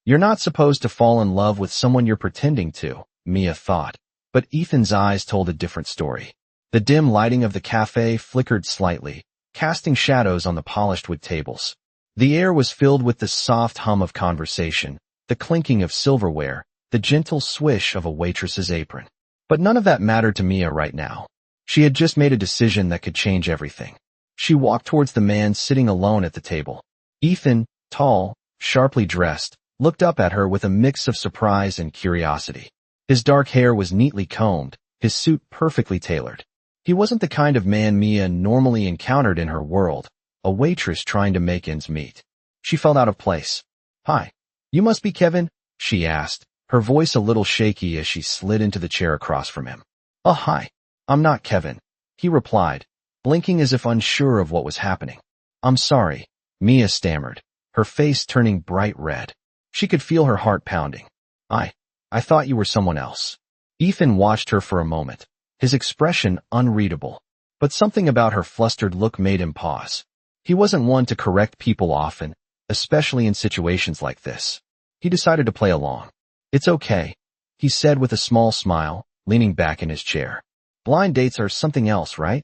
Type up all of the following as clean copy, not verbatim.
You're not supposed to fall in love with someone you're pretending to, Mia thought. But Ethan's eyes told a different story. The dim lighting of the cafe flickered slightly, casting shadows on the polished wood tables. The air was filled with the soft hum of conversation, the clinking of silverware, the gentle swish of a waitress's apron. But none of that mattered to Mia right now. She had just made a decision that could change everything. She walked towards the man sitting alone at the table. Ethan, tall, sharply dressed, looked up at her with a mix of surprise and curiosity. His dark hair was neatly combed, his suit perfectly tailored. He wasn't the kind of man Mia normally encountered in her world, a waitress trying to make ends meet. She felt out of place. "Hi. You must be Kevin?" she asked, her voice a little shaky as she slid into the chair across from him. "Oh, hi. I'm not Kevin," he replied, blinking as if unsure of what was happening. "I'm sorry," Mia stammered, her face turning bright red. She could feel her heart pounding. I thought you were someone else." Ethan watched her for a moment, his expression unreadable. But something about her flustered look made him pause. He wasn't one to correct people often, especially in situations like this. He decided to play along. "It's okay," he said with a small smile, leaning back in his chair. "Blind dates are something else, right?"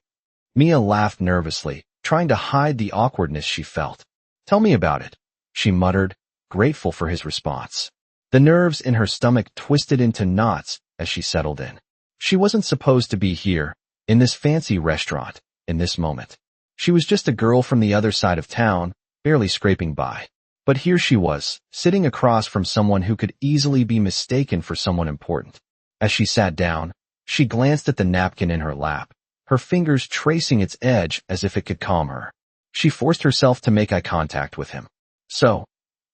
Mia laughed nervously, trying to hide the awkwardness she felt. "Tell me about it," she muttered, grateful for his response. The nerves in her stomach twisted into knots as she settled in. She wasn't supposed to be here, in this fancy restaurant, in this moment. She was just a girl from the other side of town, barely scraping by. But here she was, sitting across from someone who could easily be mistaken for someone important. As she sat down, she glanced at the napkin in her lap, her fingers tracing its edge as if it could calm her. She forced herself to make eye contact with him. "So,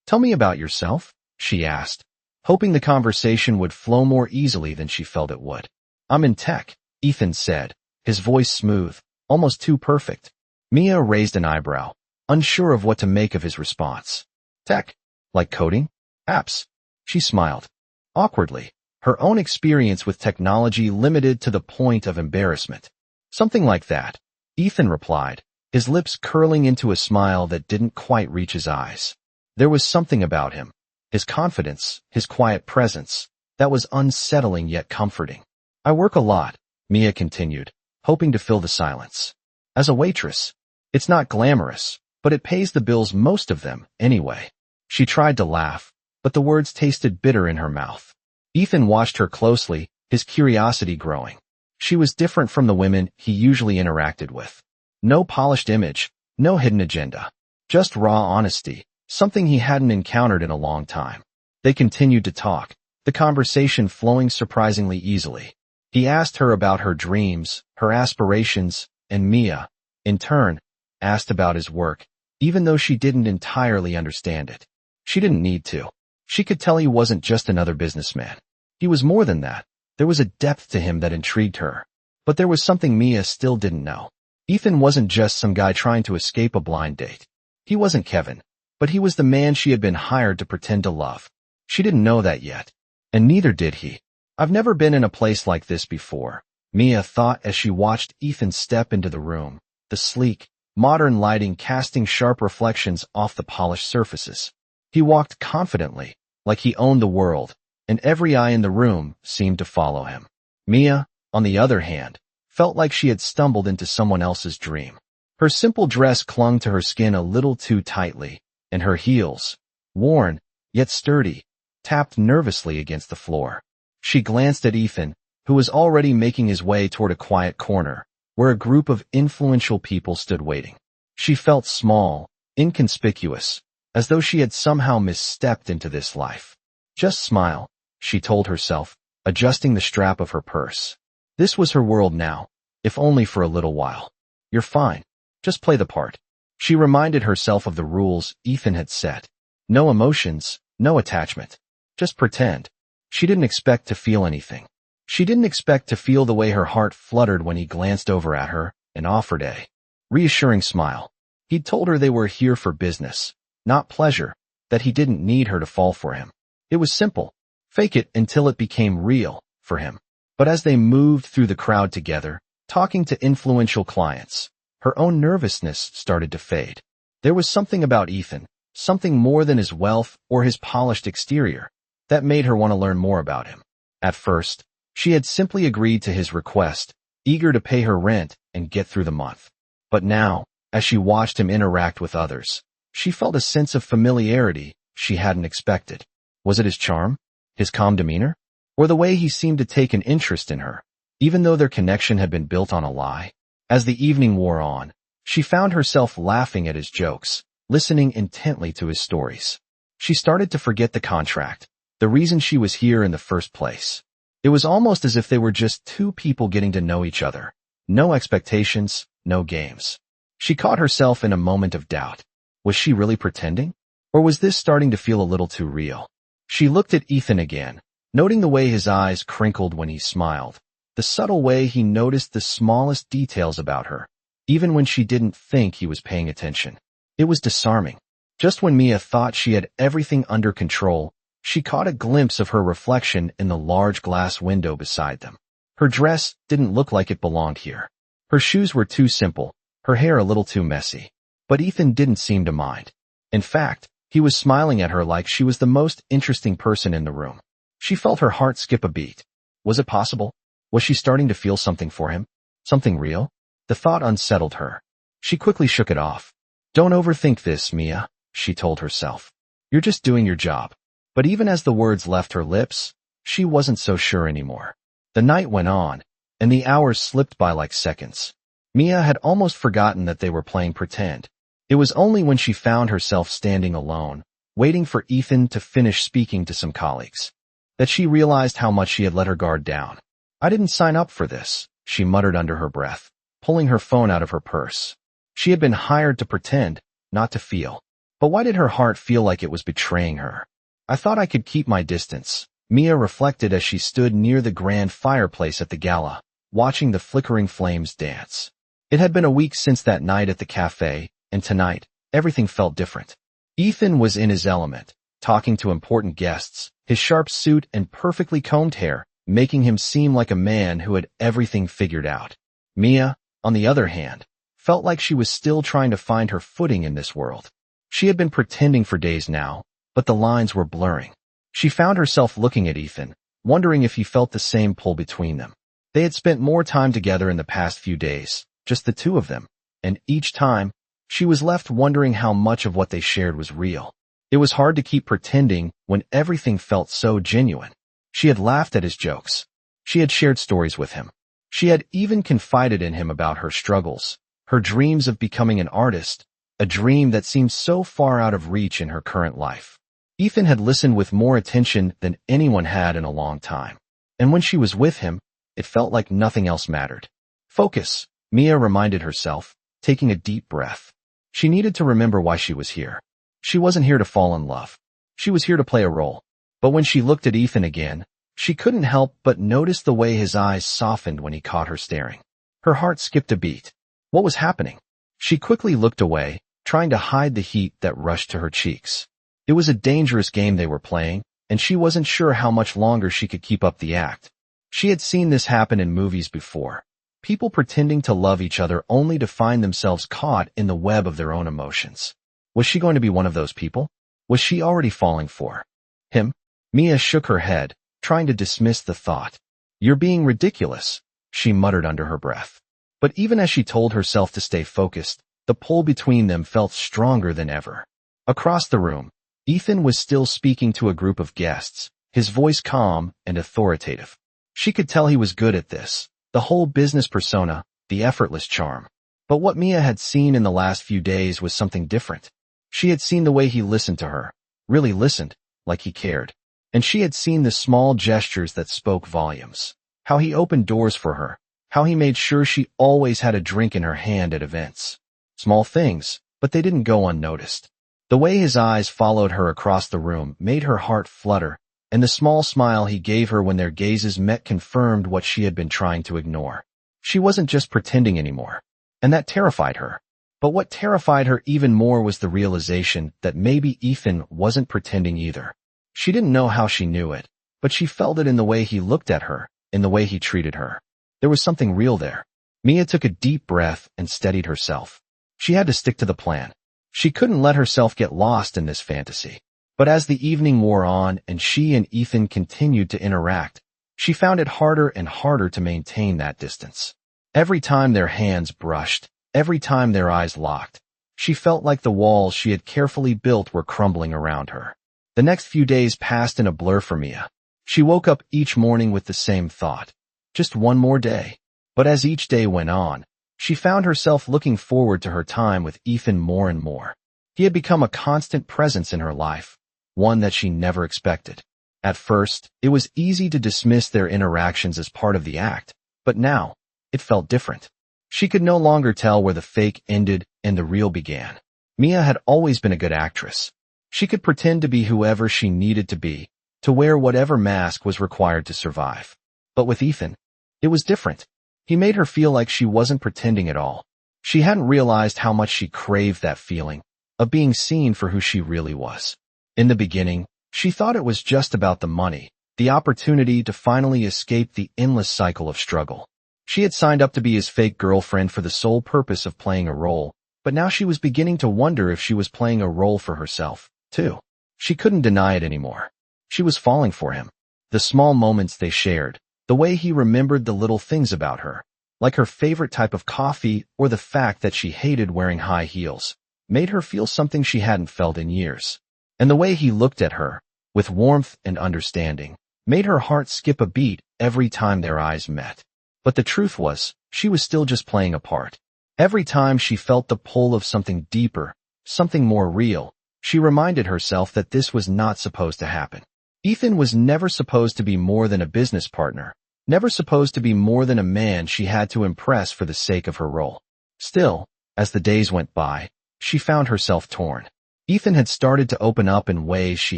tell me about yourself," she asked, hoping the conversation would flow more easily than she felt it would. "I'm in tech," Ethan said, his voice smooth, almost too perfect. Mia raised an eyebrow, unsure of what to make of his response. "Tech? Like coding? Apps?" She smiled. Awkwardly, her own experience with technology limited to the point of embarrassment. "Something like that," Ethan replied, his lips curling into a smile that didn't quite reach his eyes. There was something about him, his confidence, his quiet presence, that was unsettling yet comforting. "I work a lot," Mia continued, hoping to fill the silence. "As a waitress. It's not glamorous, but it pays the bills, most of them, anyway." She tried to laugh, but the words tasted bitter in her mouth. Ethan watched her closely, his curiosity growing. She was different from the women he usually interacted with. No polished image, no hidden agenda. Just raw honesty, something he hadn't encountered in a long time. They continued to talk, the conversation flowing surprisingly easily. He asked her about her dreams, her aspirations, and Mia, in turn, asked about his work, even though she didn't entirely understand it. She didn't need to. She could tell he wasn't just another businessman. He was more than that. There was a depth to him that intrigued her. But there was something Mia still didn't know. Ethan wasn't just some guy trying to escape a blind date. He wasn't Kevin, but he was the man she had been hired to pretend to love. She didn't know that yet, and neither did he. "I've never been in a place like this before," Mia thought as she watched Ethan step into the room, the sleek, modern lighting casting sharp reflections off the polished surfaces. He walked confidently, like he owned the world, and every eye in the room seemed to follow him. Mia, on the other hand, felt like she had stumbled into someone else's dream. Her simple dress clung to her skin a little too tightly, and her heels, worn, yet sturdy, tapped nervously against the floor. She glanced at Ethan, who was already making his way toward a quiet corner, where a group of influential people stood waiting. She felt small, inconspicuous, as though she had somehow misstepped into this life. "Just smile," she told herself, adjusting the strap of her purse. This was her world now, if only for a little while. "You're fine. Just play the part." She reminded herself of the rules Ethan had set. No emotions, no attachment. Just pretend. She didn't expect to feel anything. She didn't expect to feel the way her heart fluttered when he glanced over at her and offered a reassuring smile. He'd told her they were here for business, not pleasure, that he didn't need her to fall for him. It was simple. Fake it until it became real for him. But as they moved through the crowd together, talking to influential clients, her own nervousness started to fade. There was something about Ethan, something more than his wealth or his polished exterior, that made her want to learn more about him. At first, she had simply agreed to his request, eager to pay her rent and get through the month. But now, as she watched him interact with others, she felt a sense of familiarity she hadn't expected. Was it his charm, his calm demeanor, or the way he seemed to take an interest in her, even though their connection had been built on a lie? As the evening wore on, she found herself laughing at his jokes, listening intently to his stories. She started to forget the contract, the reason she was here in the first place. It was almost as if they were just two people getting to know each other. No expectations, no games. She caught herself in a moment of doubt. Was she really pretending? Or was this starting to feel a little too real? She looked at Ethan again, noting the way his eyes crinkled when he smiled, the subtle way he noticed the smallest details about her, even when she didn't think he was paying attention. It was disarming. Just when Mia thought she had everything under control, she caught a glimpse of her reflection in the large glass window beside them. Her dress didn't look like it belonged here. Her shoes were too simple, her hair a little too messy. But Ethan didn't seem to mind. In fact, he was smiling at her like she was the most interesting person in the room. She felt her heart skip a beat. Was it possible? Was she starting to feel something for him? Something real? The thought unsettled her. She quickly shook it off. Don't overthink this, Mia, she told herself. You're just doing your job. But even as the words left her lips, she wasn't so sure anymore. The night went on, and the hours slipped by like seconds. Mia had almost forgotten that they were playing pretend. It was only when she found herself standing alone, waiting for Ethan to finish speaking to some colleagues, that she realized how much she had let her guard down. I didn't sign up for this, she muttered under her breath, pulling her phone out of her purse. She had been hired to pretend, not to feel. But why did her heart feel like it was betraying her? I thought I could keep my distance, Mia reflected as she stood near the grand fireplace at the gala, watching the flickering flames dance. It had been a week since that night at the cafe, and tonight, everything felt different. Ethan was in his element, talking to important guests, his sharp suit and perfectly combed hair, making him seem like a man who had everything figured out. Mia, on the other hand, felt like she was still trying to find her footing in this world. She had been pretending for days now, but the lines were blurring. She found herself looking at Ethan, wondering if he felt the same pull between them. They had spent more time together in the past few days, just the two of them, and each time, she was left wondering how much of what they shared was real. It was hard to keep pretending when everything felt so genuine. She had laughed at his jokes. She had shared stories with him. She had even confided in him about her struggles, her dreams of becoming an artist, a dream that seemed so far out of reach in her current life. Ethan had listened with more attention than anyone had in a long time. And when she was with him, it felt like nothing else mattered. Focus, Mia reminded herself, taking a deep breath. She needed to remember why she was here. She wasn't here to fall in love. She was here to play a role. But when she looked at Ethan again, she couldn't help but notice the way his eyes softened when he caught her staring. Her heart skipped a beat. What was happening? She quickly looked away, trying to hide the heat that rushed to her cheeks. It was a dangerous game they were playing, and she wasn't sure how much longer she could keep up the act. She had seen this happen in movies before. People pretending to love each other only to find themselves caught in the web of their own emotions. Was she going to be one of those people? Was she already falling for him? Mia shook her head, trying to dismiss the thought. You're being ridiculous, she muttered under her breath. But even as she told herself to stay focused, the pull between them felt stronger than ever. Across the room, Ethan was still speaking to a group of guests, his voice calm and authoritative. She could tell he was good at this, the whole business persona, the effortless charm. But what Mia had seen in the last few days was something different. She had seen the way he listened to her, really listened, like he cared. And she had seen the small gestures that spoke volumes. How he opened doors for her, how he made sure she always had a drink in her hand at events. Small things, but they didn't go unnoticed. The way his eyes followed her across the room made her heart flutter, and the small smile he gave her when their gazes met confirmed what she had been trying to ignore. She wasn't just pretending anymore, and that terrified her. But what terrified her even more was the realization that maybe Ethan wasn't pretending either. She didn't know how she knew it, but she felt it in the way he looked at her, in the way he treated her. There was something real there. Mia took a deep breath and steadied herself. She had to stick to the plan. She couldn't let herself get lost in this fantasy. But as the evening wore on and she and Ethan continued to interact, she found it harder and harder to maintain that distance. Every time their hands brushed, every time their eyes locked, she felt like the walls she had carefully built were crumbling around her. The next few days passed in a blur for Mia. She woke up each morning with the same thought. Just one more day. But as each day went on, she found herself looking forward to her time with Ethan more and more. He had become a constant presence in her life, one that she never expected. At first, it was easy to dismiss their interactions as part of the act, but now, it felt different. She could no longer tell where the fake ended and the real began. Mia had always been a good actress. She could pretend to be whoever she needed to wear whatever mask was required to survive. But with Ethan, it was different. He made her feel like she wasn't pretending at all. She hadn't realized how much she craved that feeling of being seen for who she really was. In the beginning, she thought it was just about the money, the opportunity to finally escape the endless cycle of struggle. She had signed up to be his fake girlfriend for the sole purpose of playing a role, but now she was beginning to wonder if she was playing a role for herself, too. She couldn't deny it anymore. She was falling for him. The small moments they shared, the way he remembered the little things about her, like her favorite type of coffee or the fact that she hated wearing high heels, made her feel something she hadn't felt in years. And the way he looked at her, with warmth and understanding, made her heart skip a beat every time their eyes met. But the truth was, she was still just playing a part. Every time she felt the pull of something deeper, something more real, she reminded herself that this was not supposed to happen. Ethan was never supposed to be more than a business partner, never supposed to be more than a man she had to impress for the sake of her role. Still, as the days went by, she found herself torn. Ethan had started to open up in ways she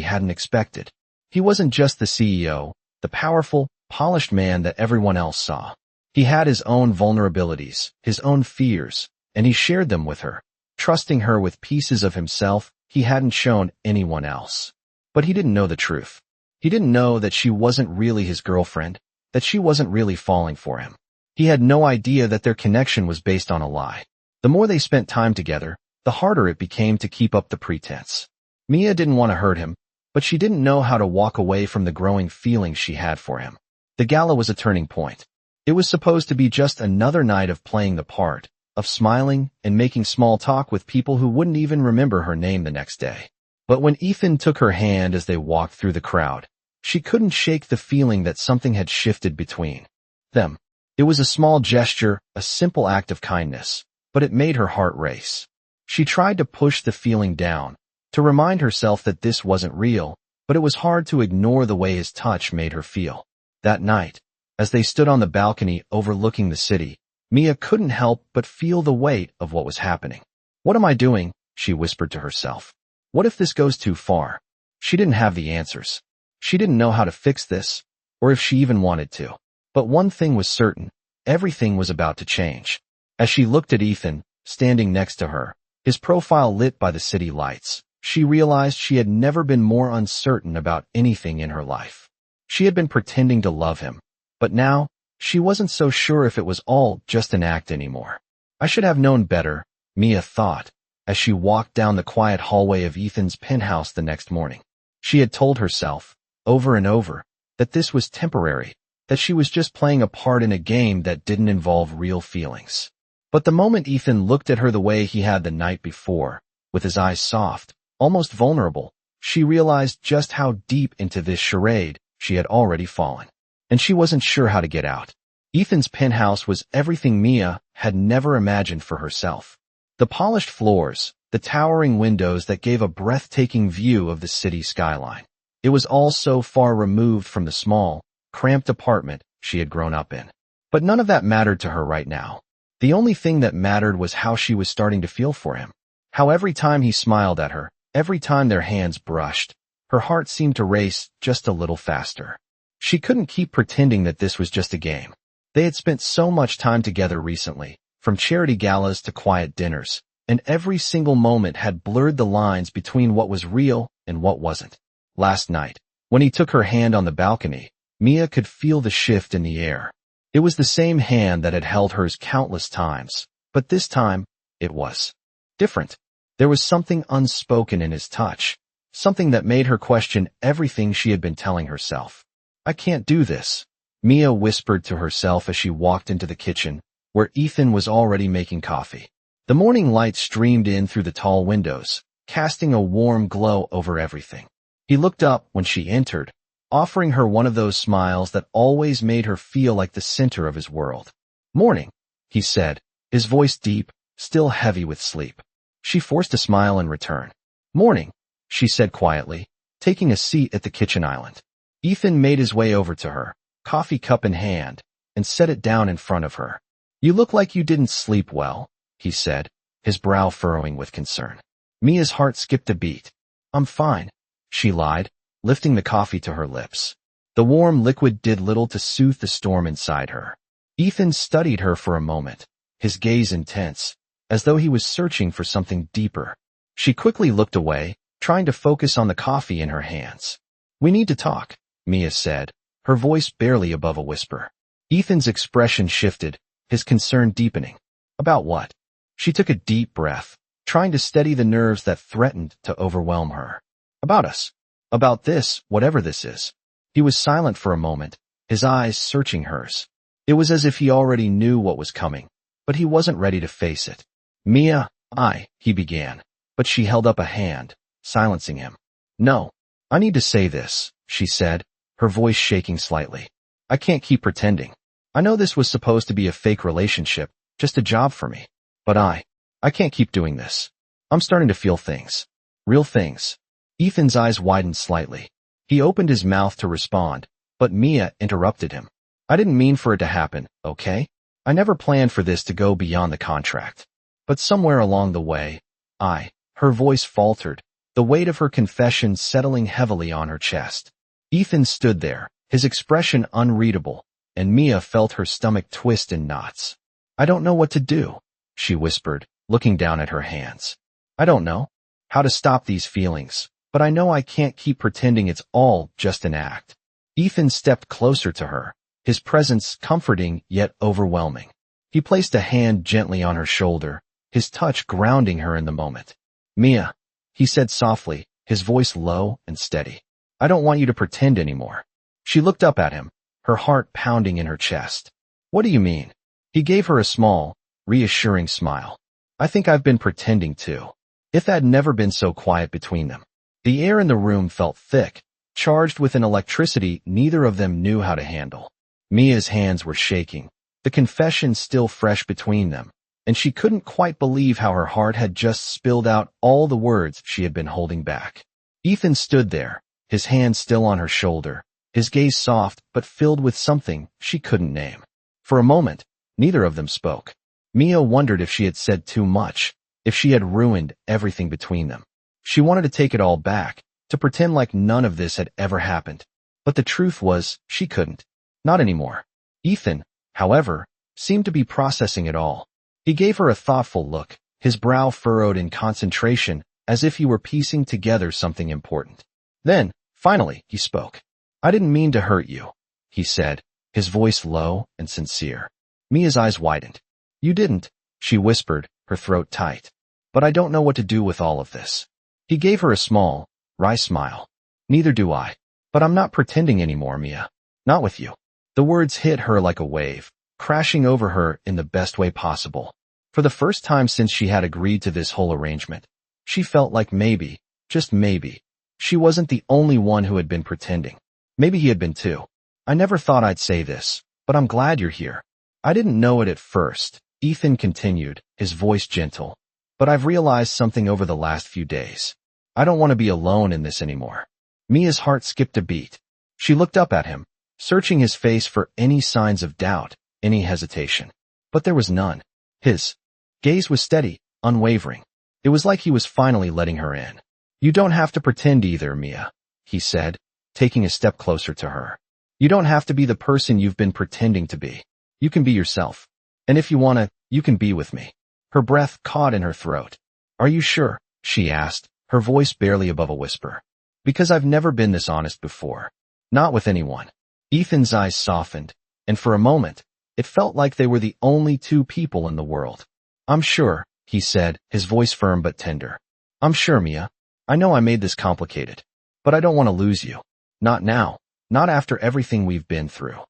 hadn't expected. He wasn't just the CEO, the powerful, polished man that everyone else saw. He had his own vulnerabilities, his own fears, and he shared them with her, trusting her with pieces of himself he hadn't shown anyone else. But he didn't know the truth. He didn't know that she wasn't really his girlfriend, that she wasn't really falling for him. He had no idea that their connection was based on a lie. The more they spent time together, the harder it became to keep up the pretense. Mia didn't want to hurt him, but she didn't know how to walk away from the growing feelings she had for him. The gala was a turning point. It was supposed to be just another night of playing the part, of smiling and making small talk with people who wouldn't even remember her name the next day. But when Ethan took her hand as they walked through the crowd, she couldn't shake the feeling that something had shifted between them. It was a small gesture, a simple act of kindness, but it made her heart race. She tried to push the feeling down, to remind herself that this wasn't real, but it was hard to ignore the way his touch made her feel. That night, as they stood on the balcony overlooking the city, Mia couldn't help but feel the weight of what was happening. "What am I doing?" she whispered to herself. "What if this goes too far?" She didn't have the answers. She didn't know how to fix this, or if she even wanted to. But one thing was certain, everything was about to change. As she looked at Ethan, standing next to her, his profile lit by the city lights, she realized she had never been more uncertain about anything in her life. She had been pretending to love him, but now, she wasn't so sure if it was all just an act anymore. "I should have known better," Mia thought, as she walked down the quiet hallway of Ethan's penthouse the next morning. She had told herself, over and over, that this was temporary, that she was just playing a part in a game that didn't involve real feelings. But the moment Ethan looked at her the way he had the night before, with his eyes soft, almost vulnerable, she realized just how deep into this charade she had already fallen. And she wasn't sure how to get out. Ethan's penthouse was everything Mia had never imagined for herself. The polished floors, the towering windows that gave a breathtaking view of the city skyline. It was all so far removed from the small, cramped apartment she had grown up in. But none of that mattered to her right now. The only thing that mattered was how she was starting to feel for him. How every time he smiled at her, every time their hands brushed, her heart seemed to race just a little faster. She couldn't keep pretending that this was just a game. They had spent so much time together recently, from charity galas to quiet dinners, and every single moment had blurred the lines between what was real and what wasn't. Last night, when he took her hand on the balcony, Mia could feel the shift in the air. It was the same hand that had held hers countless times, but this time, it was different. There was something unspoken in his touch, something that made her question everything she had been telling herself. I can't do this, Mia whispered to herself as she walked into the kitchen, where Ethan was already making coffee. The morning light streamed in through the tall windows, casting a warm glow over everything. He looked up when she entered, offering her one of those smiles that always made her feel like the center of his world. Morning, he said, his voice deep, still heavy with sleep. She forced a smile in return. Morning, she said quietly, taking a seat at the kitchen island. Ethan made his way over to her, coffee cup in hand, and set it down in front of her. You look like you didn't sleep well, he said, his brow furrowing with concern. Mia's heart skipped a beat. I'm fine, she lied, lifting the coffee to her lips. The warm liquid did little to soothe the storm inside her. Ethan studied her for a moment, his gaze intense, as though he was searching for something deeper. She quickly looked away, trying to focus on the coffee in her hands. We need to talk, Mia said, her voice barely above a whisper. Ethan's expression shifted, his concern deepening. About what? She took a deep breath, trying to steady the nerves that threatened to overwhelm her. About us. About this, whatever this is. He was silent for a moment, his eyes searching hers. It was as if he already knew what was coming, but he wasn't ready to face it. Mia, he began, but she held up a hand, silencing him. No, I need to say this, she said, her voice shaking slightly. I can't keep pretending. I know this was supposed to be a fake relationship, just a job for me. But I can't keep doing this. I'm starting to feel things. Real things. Ethan's eyes widened slightly. He opened his mouth to respond, but Mia interrupted him. I didn't mean for it to happen, okay? I never planned for this to go beyond the contract. But somewhere along the way, her voice faltered, the weight of her confession settling heavily on her chest. Ethan stood there, his expression unreadable, and Mia felt her stomach twist in knots. I don't know what to do, she whispered, looking down at her hands. I don't know how to stop these feelings, but I know I can't keep pretending it's all just an act. Ethan stepped closer to her, his presence comforting yet overwhelming. He placed a hand gently on her shoulder, his touch grounding her in the moment. Mia, he said softly, his voice low and steady. I don't want you to pretend anymore. She looked up at him, her heart pounding in her chest. What do you mean? He gave her a small, reassuring smile. I think I've been pretending too. If had never been so quiet between them. The air in the room felt thick, charged with an electricity neither of them knew how to handle. Mia's hands were shaking, the confession still fresh between them, and she couldn't quite believe how her heart had just spilled out all the words she had been holding back. Ethan stood there, his hand still on her shoulder, his gaze soft but filled with something she couldn't name. For a moment, neither of them spoke. Mia wondered if she had said too much, if she had ruined everything between them. She wanted to take it all back, to pretend like none of this had ever happened. But the truth was, she couldn't. Not anymore. Ethan, however, seemed to be processing it all. He gave her a thoughtful look, his brow furrowed in concentration, as if he were piecing together something important. Then, finally, he spoke. I didn't mean to hurt you, he said, his voice low and sincere. Mia's eyes widened. You didn't, she whispered, her throat tight. But I don't know what to do with all of this. He gave her a small, wry smile. Neither do I. But I'm not pretending anymore, Mia. Not with you. The words hit her like a wave, crashing over her in the best way possible. For the first time since she had agreed to this whole arrangement, she felt like maybe, just maybe, she wasn't the only one who had been pretending. Maybe he had been too. I never thought I'd say this, but I'm glad you're here. I didn't know it at first, Ethan continued, his voice gentle. But I've realized something over the last few days. I don't want to be alone in this anymore. Mia's heart skipped a beat. She looked up at him, searching his face for any signs of doubt, any hesitation. But there was none. His gaze was steady, unwavering. It was like he was finally letting her in. You don't have to pretend either, Mia, he said, taking a step closer to her. You don't have to be the person you've been pretending to be. You can be yourself. And if you wanna, you can be with me. Her breath caught in her throat. Are you sure? She asked, her voice barely above a whisper. Because I've never been this honest before. Not with anyone. Ethan's eyes softened, and for a moment, it felt like they were the only two people in the world. I'm sure, he said, his voice firm but tender. I'm sure, Mia. I know I made this complicated. But I don't want to lose you. Not now. Not after everything we've been through.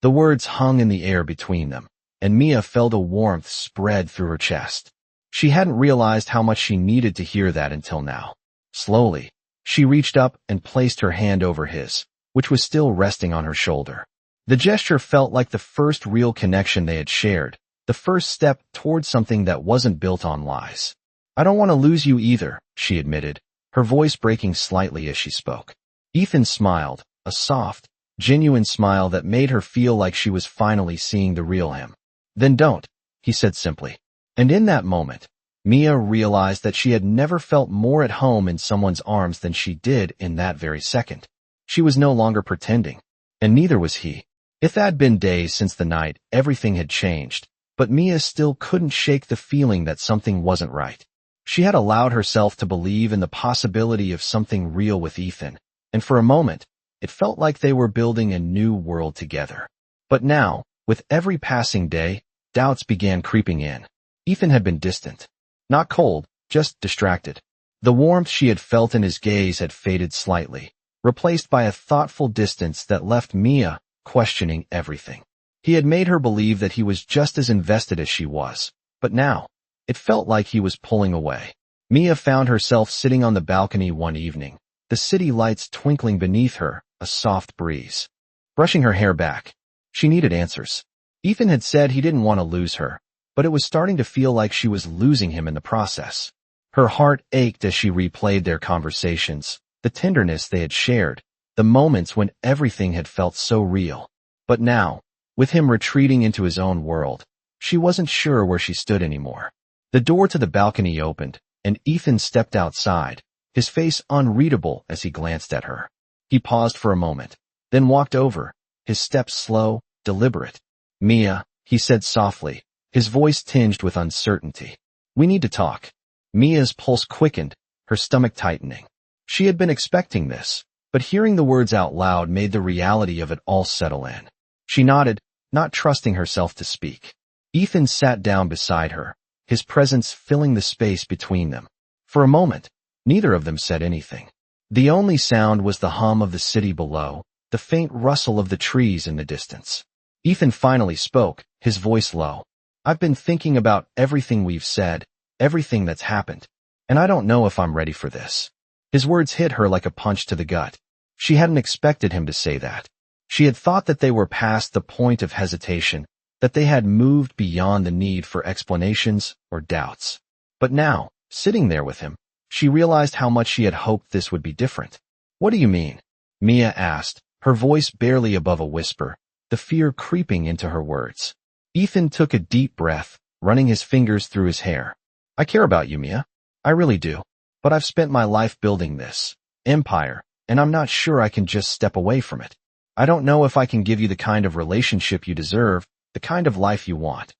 The words hung in the air between them, and Mia felt a warmth spread through her chest. She hadn't realized how much she needed to hear that until now. Slowly, she reached up and placed her hand over his, which was still resting on her shoulder. The gesture felt like the first real connection they had shared, the first step towards something that wasn't built on lies. I don't want to lose you either, she admitted, her voice breaking slightly as she spoke. Ethan smiled, a soft, genuine smile that made her feel like she was finally seeing the real him. Then don't, he said simply. And in that moment, Mia realized that she had never felt more at home in someone's arms than she did in that very second. She was no longer pretending, and neither was he. It had been days since the night everything had changed, but Mia still couldn't shake the feeling that something wasn't right. She had allowed herself to believe in the possibility of something real with Ethan, and for a moment, it felt like they were building a new world together. But now, with every passing day, doubts began creeping in. Ethan had been distant. Not cold, just distracted. The warmth she had felt in his gaze had faded slightly, replaced by a thoughtful distance that left Mia questioning everything. He had made her believe that he was just as invested as she was, but now, it felt like he was pulling away. Mia found herself sitting on the balcony one evening, the city lights twinkling beneath her, a soft breeze. Brushing her hair back. She needed answers. Ethan had said he didn't want to lose her, but it was starting to feel like she was losing him in the process. Her heart ached as she replayed their conversations, the tenderness they had shared, the moments when everything had felt so real. But now, with him retreating into his own world, she wasn't sure where she stood anymore. The door to the balcony opened, and Ethan stepped outside, his face unreadable as he glanced at her. He paused for a moment, then walked over, his steps slow, deliberate. Mia, he said softly, his voice tinged with uncertainty. We need to talk. Mia's pulse quickened, her stomach tightening. She had been expecting this, but hearing the words out loud made the reality of it all settle in. She nodded, not trusting herself to speak. Ethan sat down beside her, his presence filling the space between them. For a moment, neither of them said anything. The only sound was the hum of the city below, the faint rustle of the trees in the distance. Ethan finally spoke, his voice low. I've been thinking about everything we've said, everything that's happened, and I don't know if I'm ready for this. His words hit her like a punch to the gut. She hadn't expected him to say that. She had thought that they were past the point of hesitation, that they had moved beyond the need for explanations or doubts. But now, sitting there with him, she realized how much she had hoped this would be different. What do you mean? Mia asked, her voice barely above a whisper, the fear creeping into her words. Ethan took a deep breath, running his fingers through his hair. I care about you, Mia. I really do. But I've spent my life building this empire, and I'm not sure I can just step away from it. I don't know if I can give you the kind of relationship you deserve, the kind of life you want.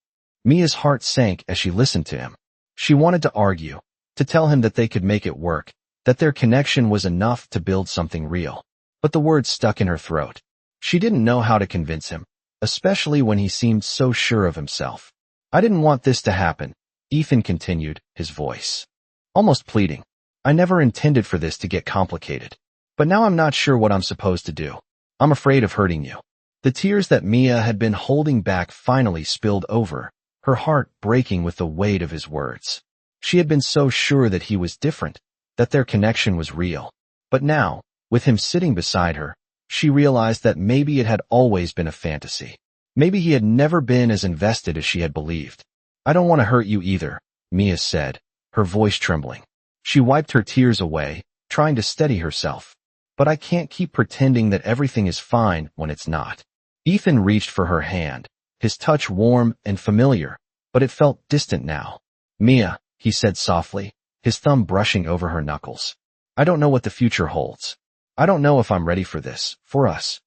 Mia's heart sank as she listened to him. She wanted to argue, to tell him that they could make it work, that their connection was enough to build something real. But the words stuck in her throat. She didn't know how to convince him, especially when he seemed so sure of himself. I didn't want this to happen, Ethan continued, his voice almost pleading. I never intended for this to get complicated. But now I'm not sure what I'm supposed to do. I'm afraid of hurting you. The tears that Mia had been holding back finally spilled over, her heart breaking with the weight of his words. She had been so sure that he was different, that their connection was real. But now, with him sitting beside her, she realized that maybe it had always been a fantasy. Maybe he had never been as invested as she had believed. I don't want to hurt you either, Mia said, her voice trembling. She wiped her tears away, trying to steady herself. But I can't keep pretending that everything is fine when it's not. Ethan reached for her hand, his touch warm and familiar, but it felt distant now. Mia, he said softly, his thumb brushing over her knuckles. I don't know what the future holds. I don't know if I'm ready for this, for us.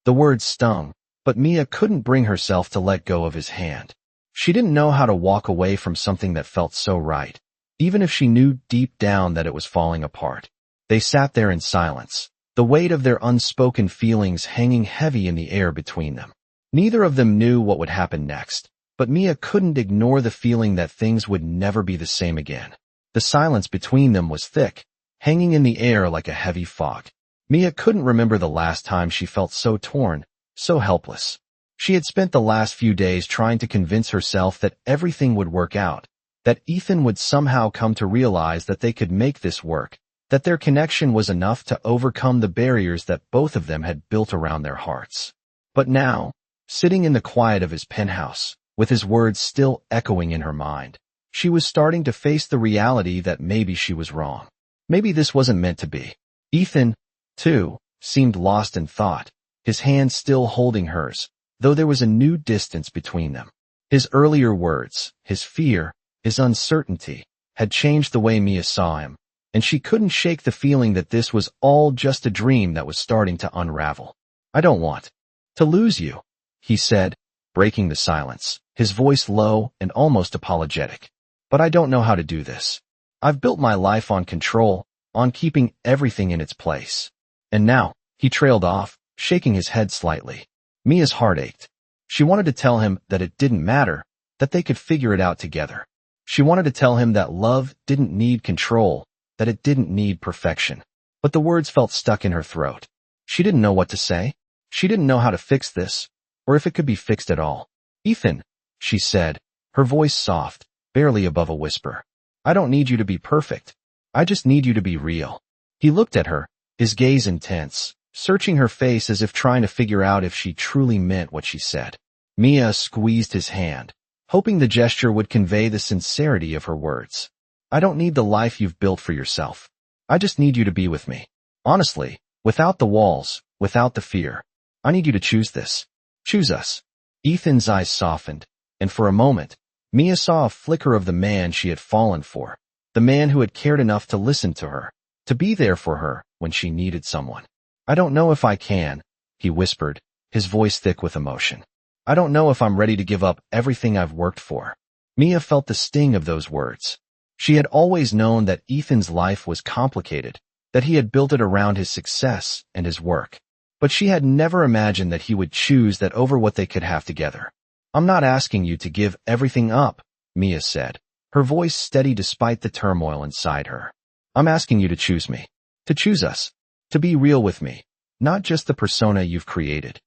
The words stung, but Mia couldn't bring herself to let go of his hand. She didn't know how to walk away from something that felt so right, even if she knew deep down that it was falling apart. They sat there in silence, the weight of their unspoken feelings hanging heavy in the air between them. Neither of them knew what would happen next, but Mia couldn't ignore the feeling that things would never be the same again. The silence between them was thick, hanging in the air like a heavy fog. Mia couldn't remember the last time she felt so torn, so helpless. She had spent the last few days trying to convince herself that everything would work out, that Ethan would somehow come to realize that they could make this work, that their connection was enough to overcome the barriers that both of them had built around their hearts. But now, sitting in the quiet of his penthouse, with his words still echoing in her mind, she was starting to face the reality that maybe she was wrong. Maybe this wasn't meant to be. Ethan, too, seemed lost in thought, his hand still holding hers, though there was a new distance between them. His earlier words, his fear, his uncertainty, had changed the way Mia saw him, and she couldn't shake the feeling that this was all just a dream that was starting to unravel. "I don't want to lose you," he said, breaking the silence, his voice low and almost apologetic. "But I don't know how to do this. I've built my life on control, on keeping everything in its place." And now, he trailed off, shaking his head slightly. Mia's heart ached. She wanted to tell him that it didn't matter, that they could figure it out together. She wanted to tell him that love didn't need control, that it didn't need perfection. But the words felt stuck in her throat. She didn't know what to say. She didn't know how to fix this, or if it could be fixed at all. "Ethan," she said, her voice soft, barely above a whisper. "I don't need you to be perfect. I just need you to be real." He looked at her, his gaze intense, searching her face as if trying to figure out if she truly meant what she said. Mia squeezed his hand, hoping the gesture would convey the sincerity of her words. "I don't need the life you've built for yourself. I just need you to be with me. Honestly, without the walls, without the fear. I need you to choose this. Choose us." Ethan's eyes softened, and for a moment, Mia saw a flicker of the man she had fallen for, the man who had cared enough to listen to her, to be there for her when she needed someone. "I don't know if I can," he whispered, his voice thick with emotion. "I don't know if I'm ready to give up everything I've worked for." Mia felt the sting of those words. She had always known that Ethan's life was complicated, that he had built it around his success and his work. But she had never imagined that he would choose that over what they could have together. "I'm not asking you to give everything up," Mia said, her voice steady despite the turmoil inside her. "I'm asking you to choose me, to choose us, to be real with me, not just the persona you've created."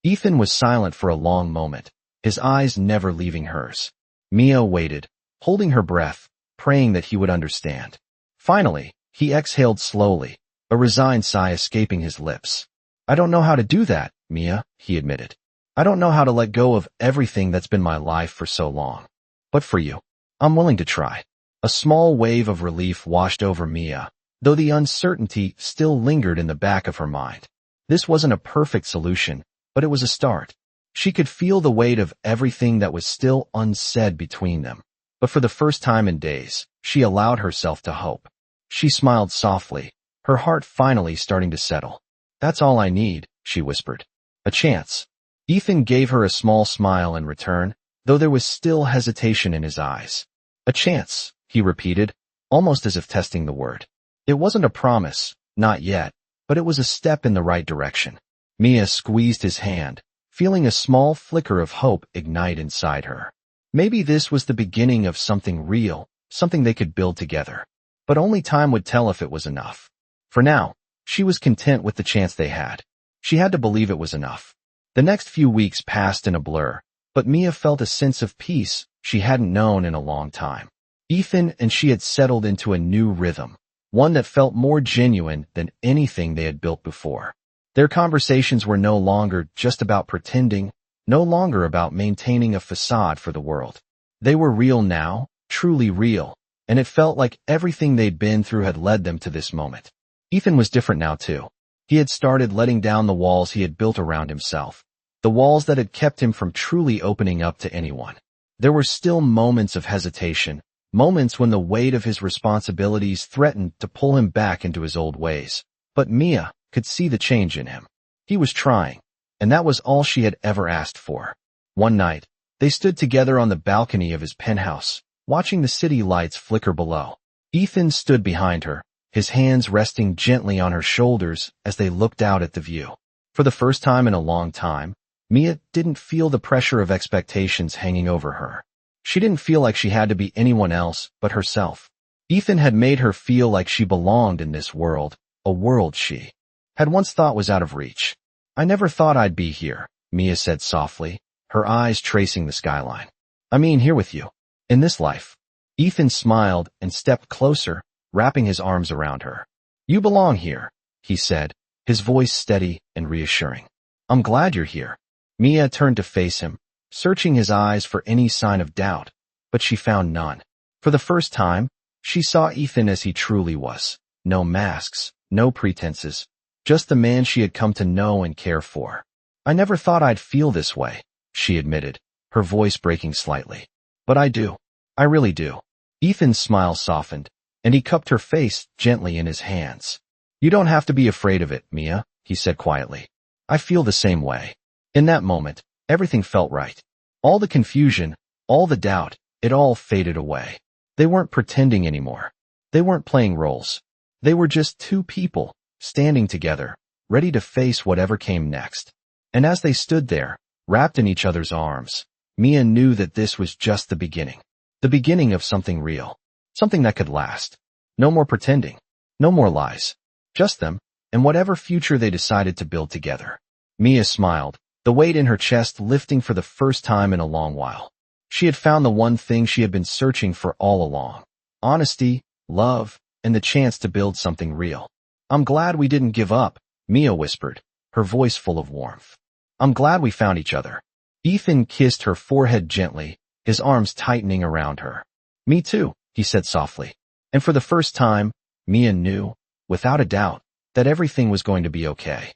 Ethan was silent for a long moment, his eyes never leaving hers. Mia waited, holding her breath, praying that he would understand. Finally, he exhaled slowly, a resigned sigh escaping his lips. "I don't know how to do that, Mia," he admitted. "I don't know how to let go of everything that's been my life for so long. But for you, I'm willing to try." A small wave of relief washed over Mia, though the uncertainty still lingered in the back of her mind. This wasn't a perfect solution, but it was a start. She could feel the weight of everything that was still unsaid between them. But for the first time in days, she allowed herself to hope. She smiled softly, her heart finally starting to settle. "That's all I need," she whispered. "A chance." Ethan gave her a small smile in return, though there was still hesitation in his eyes. "A chance," he repeated, almost as if testing the word. It wasn't a promise, not yet, but it was a step in the right direction. Mia squeezed his hand, feeling a small flicker of hope ignite inside her. Maybe this was the beginning of something real, something they could build together. But only time would tell if it was enough. For now, she was content with the chance they had. She had to believe it was enough. The next few weeks passed in a blur, but Mia felt a sense of peace she hadn't known in a long time. Ethan and she had settled into a new rhythm, one that felt more genuine than anything they had built before. Their conversations were no longer just about pretending, no longer about maintaining a facade for the world. They were real now, truly real, and it felt like everything they'd been through had led them to this moment. Ethan was different now too. He had started letting down the walls he had built around himself, the walls that had kept him from truly opening up to anyone. There were still moments of hesitation, moments when the weight of his responsibilities threatened to pull him back into his old ways. But Mia could see the change in him. He was trying, and that was all she had ever asked for. One night, they stood together on the balcony of his penthouse, watching the city lights flicker below. Ethan stood behind her, his hands resting gently on her shoulders as they looked out at the view. For the first time in a long time, Mia didn't feel the pressure of expectations hanging over her. She didn't feel like she had to be anyone else but herself. Ethan had made her feel like she belonged in this world, a world she had once thought was out of reach. "I never thought I'd be here," Mia said softly, her eyes tracing the skyline. "I mean, here with you. In this life." Ethan smiled and stepped closer, wrapping his arms around her. "You belong here," he said, his voice steady and reassuring. "I'm glad you're here." Mia turned to face him, searching his eyes for any sign of doubt, but she found none. For the first time, she saw Ethan as he truly was. No masks, no pretenses, just the man she had come to know and care for. "I never thought I'd feel this way," she admitted, her voice breaking slightly. "But I do. I really do." Ethan's smile softened, and he cupped her face gently in his hands. "You don't have to be afraid of it, Mia," he said quietly. "I feel the same way." In that moment, everything felt right. All the confusion, all the doubt, it all faded away. They weren't pretending anymore. They weren't playing roles. They were just two people, standing together, ready to face whatever came next. And as they stood there, wrapped in each other's arms, Mia knew that this was just the beginning. The beginning of something real. Something that could last. No more pretending. No more lies. Just them, and whatever future they decided to build together. Mia smiled, the weight in her chest lifting for the first time in a long while. She had found the one thing she had been searching for all along. Honesty, love, and the chance to build something real. "I'm glad we didn't give up," Mia whispered, her voice full of warmth. "I'm glad we found each other." Ethan kissed her forehead gently, his arms tightening around her. "Me too," he said softly. And for the first time, Mia knew, without a doubt, that everything was going to be okay.